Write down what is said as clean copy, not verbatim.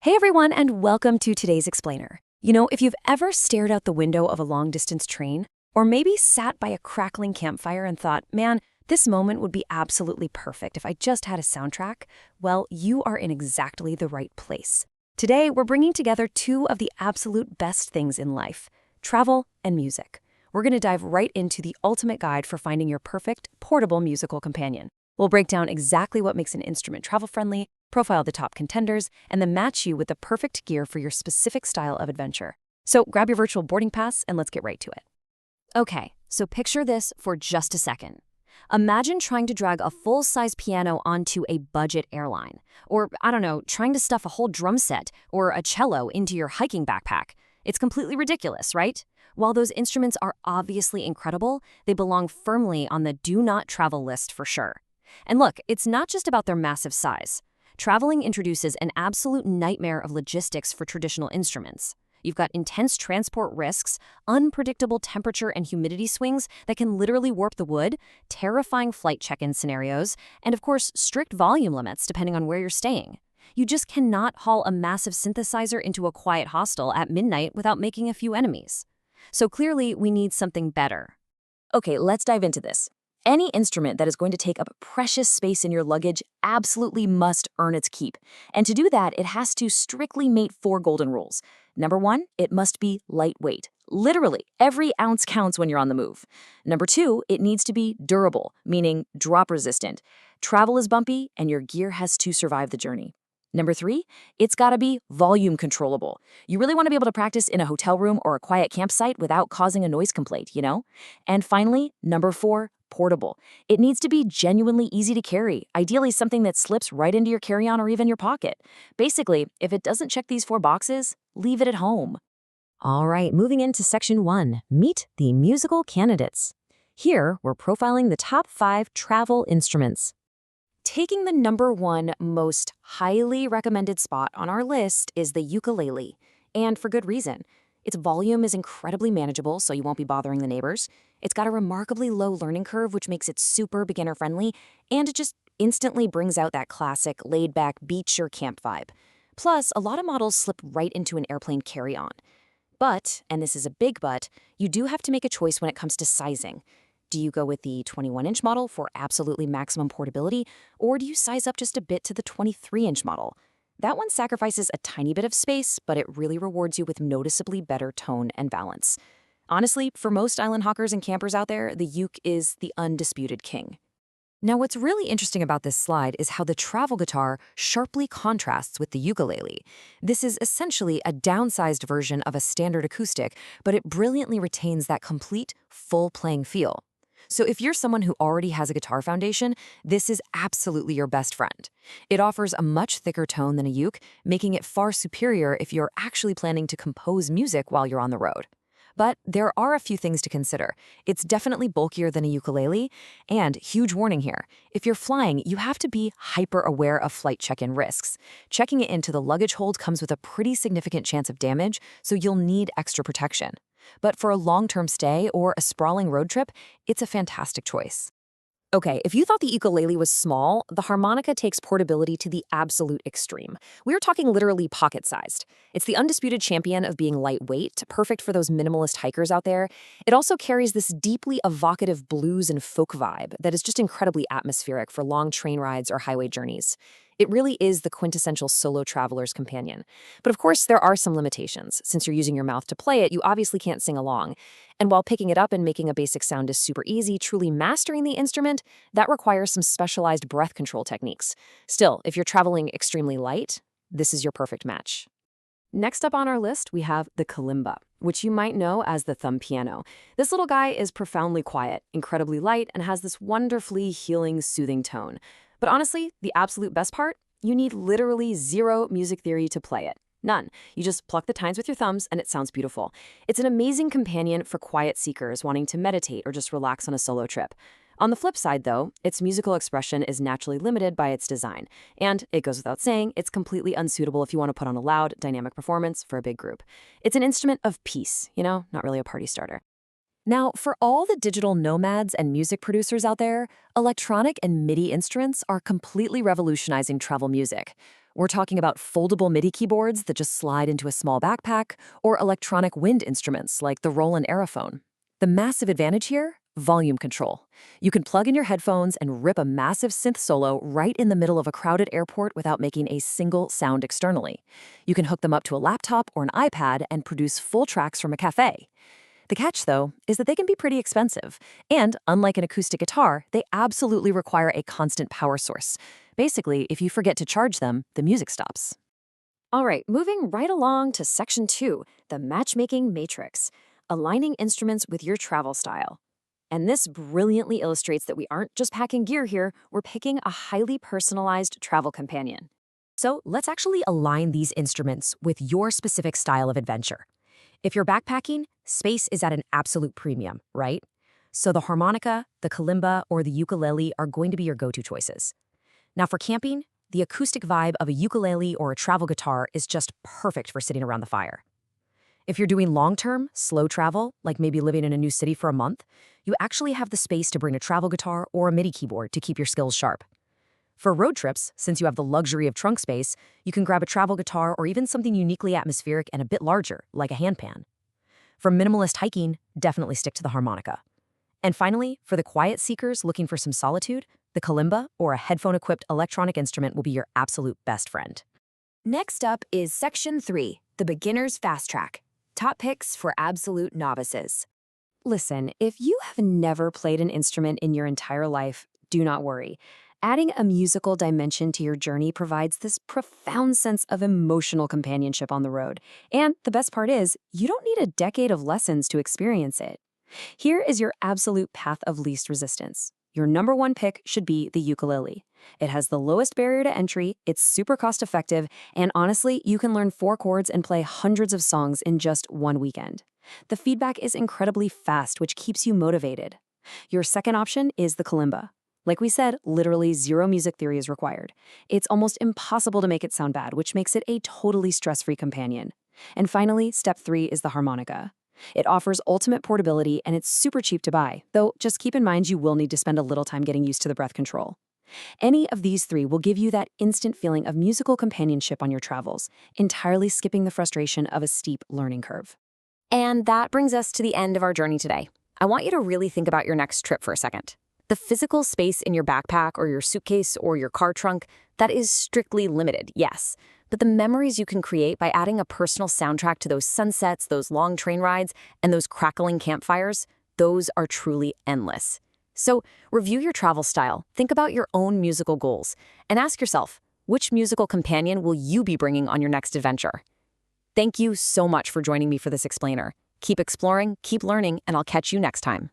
Hey everyone, and welcome to today's Explainer. If you've ever stared out the window of a long-distance train, or maybe sat by a crackling campfire and thought, man, this moment would be absolutely perfect if I just had a soundtrack, well, you are in exactly the right place. Today, we're bringing together two of the absolute best things in life, travel and music. We're going to dive right into the ultimate guide for finding your perfect, portable musical companion. We'll break down exactly what makes an instrument travel-friendly, profile the top contenders, and then match you with the perfect gear for your specific style of adventure. So grab your virtual boarding pass and let's get right to it. Okay, so picture this for just a second. Imagine trying to drag a full-size piano onto a budget airline. Or, I don't know, trying to stuff a whole drum set or a cello into your hiking backpack. It's completely ridiculous, right? While those instruments are obviously incredible, they belong firmly on the do not travel list for sure. And look, it's not just about their massive size. Traveling introduces an absolute nightmare of logistics for traditional instruments. You've got intense transport risks, unpredictable temperature and humidity swings that can literally warp the wood, terrifying flight check-in scenarios, and of course, strict volume limits depending on where you're staying. You just cannot haul a massive synthesizer into a quiet hostel at midnight without making a few enemies. So clearly, we need something better. Okay, let's dive into this. Any instrument that is going to take up precious space in your luggage absolutely must earn its keep. And to do that, it has to strictly meet 4 golden rules. Number 1, it must be lightweight. Literally, every ounce counts when you're on the move. Number 2, it needs to be durable, meaning drop resistant. Travel is bumpy, and your gear has to survive the journey. Number 3, it's gotta be volume controllable. You really want to be able to practice in a hotel room or a quiet campsite without causing a noise complaint, And finally, number 4, portable. It needs to be genuinely easy to carry, ideally something that slips right into your carry-on or even your pocket. Basically, if it doesn't check these 4 boxes, leave it at home. All right, moving into section 1, meet the musical candidates. Here, we're profiling the top 5 travel instruments. Taking the number 1 most highly recommended spot on our list is the ukulele, and for good reason. Its volume is incredibly manageable, so you won't be bothering the neighbors. It's got a remarkably low learning curve, which makes it super beginner-friendly, and it just instantly brings out that classic laid-back beach or camp vibe. Plus, a lot of models slip right into an airplane carry-on. But, and this is a big but, you do have to make a choice when it comes to sizing. Do you go with the 21-inch model for absolutely maximum portability, or do you size up just a bit to the 23-inch model? That one sacrifices a tiny bit of space, but it really rewards you with noticeably better tone and balance. Honestly, for most island hawkers and campers out there, the uke is the undisputed king. Now, what's really interesting about this slide is how the travel guitar sharply contrasts with the ukulele. This is essentially a downsized version of a standard acoustic, but it brilliantly retains that complete, full-playing feel. So if you're someone who already has a guitar foundation, this is absolutely your best friend. It offers a much thicker tone than a uke, making it far superior if you're actually planning to compose music while you're on the road. But there are a few things to consider. It's definitely bulkier than a ukulele, and huge warning here, if you're flying, you have to be hyper-aware of flight check-in risks. Checking it into the luggage hold comes with a pretty significant chance of damage, so you'll need extra protection. But for a long-term stay or a sprawling road trip, it's a fantastic choice. Okay, if you thought the ukulele was small, the harmonica takes portability to the absolute extreme. We're talking literally pocket-sized. It's the undisputed champion of being lightweight, perfect for those minimalist hikers out there. It also carries this deeply evocative blues and folk vibe that is just incredibly atmospheric for long train rides or highway journeys. It really is the quintessential solo traveler's companion. But of course, there are some limitations. Since you're using your mouth to play it, you obviously can't sing along. And while picking it up and making a basic sound is super easy, truly mastering the instrument, that requires some specialized breath control techniques. Still, if you're traveling extremely light, this is your perfect match. Next up on our list, we have the kalimba, which you might know as the thumb piano. This little guy is profoundly quiet, incredibly light, and has this wonderfully healing, soothing tone. But honestly, the absolute best part? You need literally zero music theory to play it. None. You just pluck the tines with your thumbs and it sounds beautiful. It's an amazing companion for quiet seekers wanting to meditate or just relax on a solo trip. On the flip side, though, its musical expression is naturally limited by its design. And it goes without saying, it's completely unsuitable if you want to put on a loud, dynamic performance for a big group. It's an instrument of peace, not really a party starter. Now, for all the digital nomads and music producers out there, electronic and MIDI instruments are completely revolutionizing travel music. We're talking about foldable MIDI keyboards that just slide into a small backpack, or electronic wind instruments like the Roland Aerophone. The massive advantage here? Volume control. You can plug in your headphones and rip a massive synth solo right in the middle of a crowded airport without making a single sound externally. You can hook them up to a laptop or an iPad and produce full tracks from a cafe. The catch, though, is that they can be pretty expensive. And unlike an acoustic guitar, they absolutely require a constant power source. Basically, if you forget to charge them, the music stops. All right, moving right along to Section 2, the matchmaking matrix, aligning instruments with your travel style. And this brilliantly illustrates that we aren't just packing gear here, we're picking a highly personalized travel companion. So let's actually align these instruments with your specific style of adventure. If you're backpacking, space is at an absolute premium, right? So the harmonica, the kalimba, or the ukulele are going to be your go-to choices. Now for camping, the acoustic vibe of a ukulele or a travel guitar is just perfect for sitting around the fire. If you're doing long-term, slow travel, like maybe living in a new city for a month, you actually have the space to bring a travel guitar or a MIDI keyboard to keep your skills sharp. For road trips, since you have the luxury of trunk space, you can grab a travel guitar or even something uniquely atmospheric and a bit larger, like a handpan. For minimalist hiking, definitely stick to the harmonica. And finally, for the quiet seekers looking for some solitude, the kalimba or a headphone-equipped electronic instrument will be your absolute best friend. Next up is Section 3, the Beginner's Fast Track. Top picks for absolute novices. Listen, if you have never played an instrument in your entire life, do not worry. Adding a musical dimension to your journey provides this profound sense of emotional companionship on the road. And the best part is, you don't need a decade of lessons to experience it. Here is your absolute path of least resistance. Your number one pick should be the ukulele. It has the lowest barrier to entry, it's super cost-effective, and honestly, you can learn 4 chords and play hundreds of songs in just one weekend. The feedback is incredibly fast, which keeps you motivated. Your second option is the kalimba. Like we said, literally 0 music theory is required. It's almost impossible to make it sound bad, which makes it a totally stress-free companion. And finally, step 3 is the harmonica. It offers ultimate portability and it's super cheap to buy, though just keep in mind you will need to spend a little time getting used to the breath control. Any of these 3 will give you that instant feeling of musical companionship on your travels, entirely skipping the frustration of a steep learning curve. And that brings us to the end of our journey today. I want you to really think about your next trip for a second. The physical space in your backpack or your suitcase or your car trunk, that is strictly limited, yes. But the memories you can create by adding a personal soundtrack to those sunsets, those long train rides, and those crackling campfires, those are truly endless. So review your travel style, think about your own musical goals, and ask yourself, which musical companion will you be bringing on your next adventure? Thank you so much for joining me for this explainer. Keep exploring, keep learning, and I'll catch you next time.